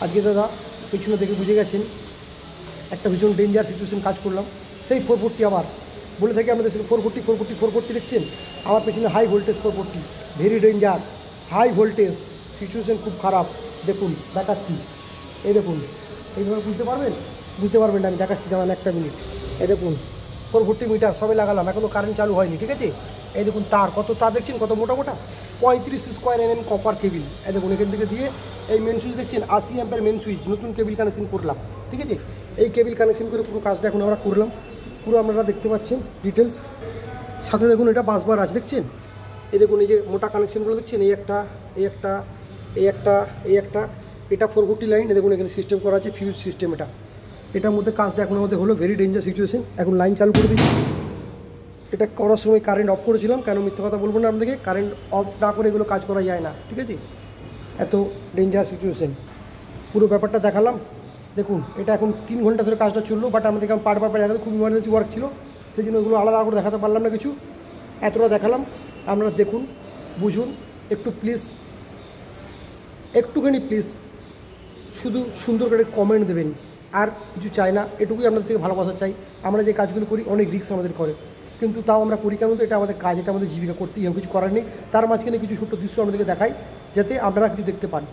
আজকে দাদা পেছনে দেখে বুঝে গেছেন একটা ভীষণ ডেঞ্জার সিচুয়েশন কাজ করলাম। সেই 440 আবার বলে থাকি আমাদের 440 দেখছেন, আমার পেছনে high voltage 440, very danger, high voltage situation খুব খারাপ। দেখুন দেখাচ্ছি, এই দেখুন, এইভাবে বুঝতে পারবেন না, আমি দেখাচ্ছি যেমন একটা মিনিট। এই দেখুন 440 মিটার সবে লাগালাম, এখনও কারেন্ট চালু হয়নি, ঠিক আছে। এই দেখুন তার কত তার দেখছেন, কত মোটা 35 স্কোয়ার mm কপার কেবিল। এই দেখুন এখান থেকে দিয়ে এই মেন সুইচ দেখছেন 80 অ্যাম্পের মেন সুইচ, নতুন কেবিল কানেকশন করলাম, ঠিক আছে। এই কেবিল কানেকশন করে পুরো কাজটা এখন আমরা করলাম, পুরো আপনারা দেখতে পাচ্ছেন ডিটেলস। সাথে দেখুন এটা বাসবার আছে দেখছেন, এই দেখুন এই যে মোটা কানেকশনগুলো দেখছেন, এই একটা এটা 440 লাইন। দেখুন এখানে সিস্টেম করা আছে ফিউজ সিস্টেম, এটার মধ্যে কাজটা এখন আমাদের হলো। Very danger situation. এখন লাইন চালু করে দিচ্ছি। এটা করার সময় কারেন্ট অফ করেছিলাম, কেন মিথ্যে কথা বলবো না আপনাদেরকে, কারেন্ট অফ না করে এগুলো কাজ করা যায় না, ঠিক আছে। এত ডেঞ্জার সিচুয়েশন পুরো ব্যাপারটা দেখালাম। দেখুন এটা এখন 3 ঘন্টা ধরে কাজটা চললো, বাট আমাদেরকে পার দেখাতে খুব ইমার্জেন্সি ওয়ার্ক ছিল, সেই জন্য ওগুলো আলাদা করে দেখাতে পারলাম না কিছু, এতটা দেখালাম। আপনারা দেখুন বুঝুন একটু প্লিজ, একটুখানি প্লিজ শুধু সুন্দর করে কমেন্ট দেবেন, আর কিছু চাই না, এটুকুই আপনাদের থেকে ভালোবাসা চাই। আমরা যে কাজগুলো করি অনেক রিস্ক আমাদের করে, কিন্তু তাও আমরা করি, কেন তো এটা আমাদের কাজ, এটা আমাদের জীবিকা, করতেই হবে, কিছু করার নেই। তার মাঝখানে কিছু ছোট্ট দৃশ্য আমাদেরকে দেখাই যাতে আপনারা কিছু দেখতে পান।